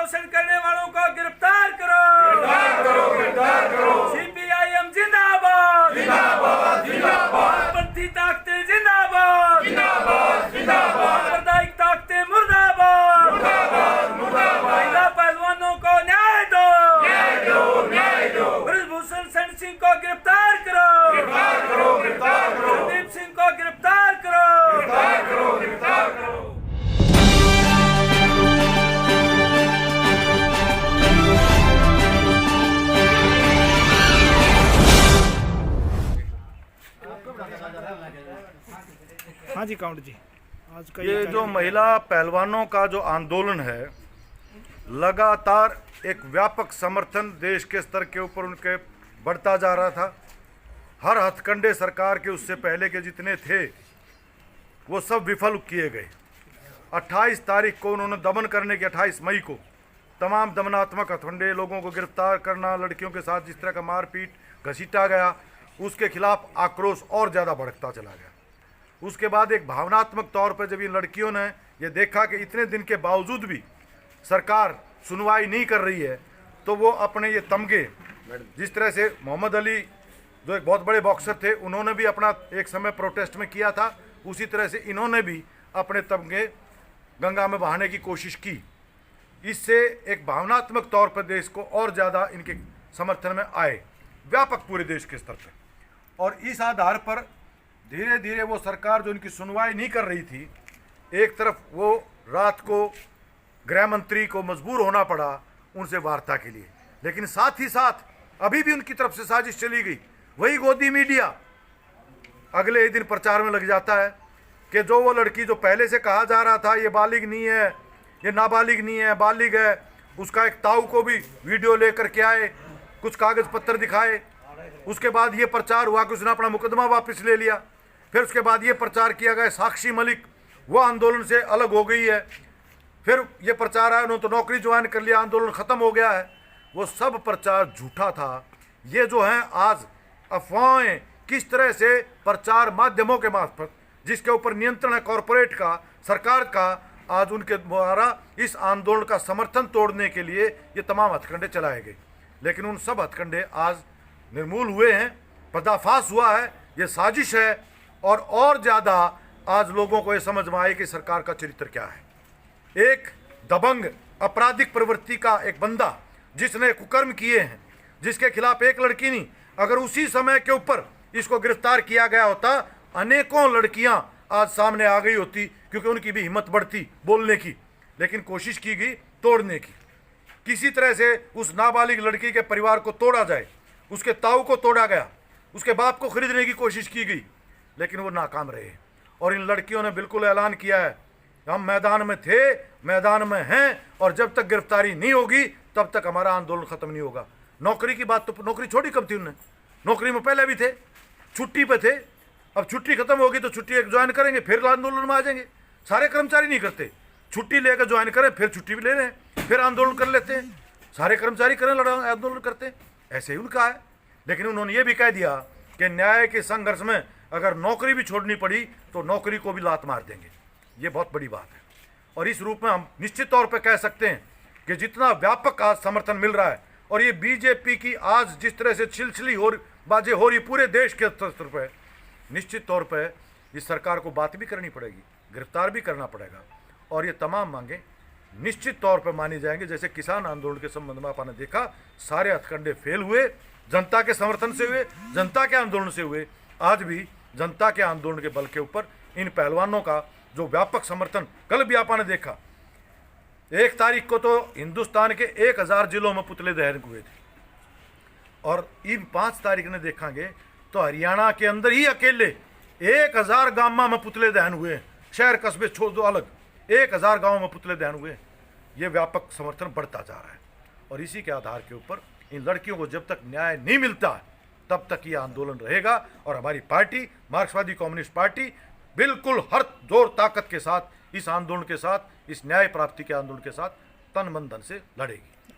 शोषण करने वालों को गिरफ्तार करो, गिरफ्तार करो। सीपीआईएम जिंदाबाद, जिंदाबाद जिंदाबाद वामपंथी ताकतें जिंदाबाद, जिंदाबाद जिंदाबाद सांप्रदायिक ताकतें मुर्दाबाद, मुर्दाबाद मुर्दाबाद। महिला पहलवानों को न्याय दो, न्याय दो न्याय दो। ब्रजभूषण शरण सिंह को गिरफ्तार करो, गिरफ्तार करो गिरफ्तार करो। संदीप सिंह को गिरफ्तार करो, गिरफ्तार करो गिरफ्तार करो। हाँ जी काउंट जी, आज का ये जो महिला पहलवानों का जो आंदोलन है, लगातार एक व्यापक समर्थन देश के स्तर के ऊपर उनके बढ़ता जा रहा था। हर हथकंडे सरकार के उससे पहले के जितने थे वो सब विफल किए गए। 28 तारीख को उन्होंने दमन करने की 28 मई को तमाम दमनात्मक हथकंडे, लोगों को गिरफ्तार करना, लड़कियों के साथ जिस तरह का मारपीट घसीटा गया, उसके खिलाफ आक्रोश और ज़्यादा भड़कता चला गया। उसके बाद एक भावनात्मक तौर पर जब इन लड़कियों ने ये देखा कि इतने दिन के बावजूद भी सरकार सुनवाई नहीं कर रही है, तो वो अपने ये तमगे, जिस तरह से मोहम्मद अली जो एक बहुत बड़े बॉक्सर थे, उन्होंने भी अपना एक समय प्रोटेस्ट में किया था, उसी तरह से इन्होंने भी अपने तमगे गंगा में बहाने की कोशिश की। इससे एक भावनात्मक तौर पर देश को और ज़्यादा इनके समर्थन में आए, व्यापक पूरे देश के स्तर पर। और इस आधार पर धीरे धीरे वो सरकार जो इनकी सुनवाई नहीं कर रही थी, एक तरफ वो रात को गृह मंत्री को मजबूर होना पड़ा उनसे वार्ता के लिए, लेकिन साथ ही साथ अभी भी उनकी तरफ से साजिश चली गई। वही गोदी मीडिया अगले ही दिन प्रचार में लग जाता है कि जो वो लड़की जो पहले से कहा जा रहा था ये बालिग नहीं है, ये नाबालिग नहीं है, बालिग है, उसका एक ताऊ को भी वीडियो लेकर के आए, कुछ कागज़ पत्र दिखाए। उसके बाद ये प्रचार हुआ कि उसने अपना मुकदमा वापस ले लिया। फिर उसके बाद ये प्रचार किया गया साक्षी मलिक वो आंदोलन से अलग हो गई है। फिर ये प्रचार आया उन्होंने तो नौकरी ज्वाइन कर लिया, आंदोलन ख़त्म हो गया है। वो सब प्रचार झूठा था। ये जो है आज अफवाहें किस तरह से प्रचार माध्यमों के मार्फत, जिसके ऊपर नियंत्रण है कॉरपोरेट का, सरकार का, आज उनके द्वारा इस आंदोलन का समर्थन तोड़ने के लिए ये तमाम हथकंडे चलाए गए। लेकिन उन सब हथकंडे आज निर्मूल हुए हैं, पर्दाफाश हुआ है, ये साजिश है। और ज़्यादा आज लोगों को ये समझ में आए कि सरकार का चरित्र क्या है। एक दबंग आपराधिक प्रवृत्ति का एक बंदा जिसने कुकर्म किए हैं, जिसके खिलाफ एक लड़की नहीं, अगर उसी समय के ऊपर इसको गिरफ्तार किया गया होता, अनेकों लड़कियां आज सामने आ गई होती, क्योंकि उनकी भी हिम्मत बढ़ती बोलने की। लेकिन कोशिश की गई तोड़ने की, किसी तरह से उस नाबालिग लड़की के परिवार को तोड़ा जाए। उसके ताऊ को तोड़ा गया, उसके बाप को खरीदने की कोशिश की गई, लेकिन वो नाकाम रहे। और इन लड़कियों ने बिल्कुल ऐलान किया है, हम मैदान में थे, मैदान में हैं, और जब तक गिरफ्तारी नहीं होगी तब तक हमारा आंदोलन ख़त्म नहीं होगा। नौकरी की बात तो नौकरी छोड़ी कब थी उन्होंने, नौकरी में पहले भी थे, छुट्टी पे थे। अब छुट्टी खत्म होगी तो छुट्टी एक ज्वाइन करेंगे, फिर आंदोलन में आ जाएंगे। सारे कर्मचारी नहीं करते, छुट्टी लेकर ज्वाइन करें, फिर छुट्टी भी ले रहे हैं, फिर आंदोलन कर लेते हैं। सारे कर्मचारी करें, लड़ा आंदोलन करते हैं, ऐसे ही उनका है। लेकिन उन्होंने ये भी कह दिया कि न्याय के संघर्ष में अगर नौकरी भी छोड़नी पड़ी तो नौकरी को भी लात मार देंगे। ये बहुत बड़ी बात है। और इस रूप में हम निश्चित तौर पर कह सकते हैं कि जितना व्यापक आज समर्थन मिल रहा है, और ये बीजेपी की आज जिस तरह से छिलछिली बाजें हो रही पूरे देश के स्तर पर, निश्चित तौर पर इस सरकार को बात भी करनी पड़ेगी, गिरफ्तार भी करना पड़ेगा। और ये तमाम मांगे निश्चित तौर पर मानी जाएंगे। जैसे किसान आंदोलन के संबंध में आपने देखा, सारे हथकंडे फेल हुए, जनता के समर्थन से हुए, जनता के आंदोलन से हुए। आज भी जनता के आंदोलन के बल के ऊपर इन पहलवानों का जो व्यापक समर्थन, कल भी आपने देखा 1 तारीख को तो हिंदुस्तान के 1000 जिलों में पुतले दहन हुए थे, और इन 5 तारीख ने देखेंगे तो हरियाणा के अंदर ही अकेले 1000 गांव में पुतले दहन हुए, शहर कस्बे छोड़ दो अलग, 1000 गांवों में पुतले दहन हुए। ये व्यापक समर्थन बढ़ता जा रहा है। और इसी के आधार के ऊपर इन लड़कियों को जब तक न्याय नहीं मिलता तब तक ये आंदोलन रहेगा। और हमारी पार्टी, मार्क्सवादी कम्युनिस्ट पार्टी, बिल्कुल हर जोर ताकत के साथ इस आंदोलन के साथ, इस न्याय प्राप्ति के आंदोलन के साथ तन मन धन से लड़ेगी।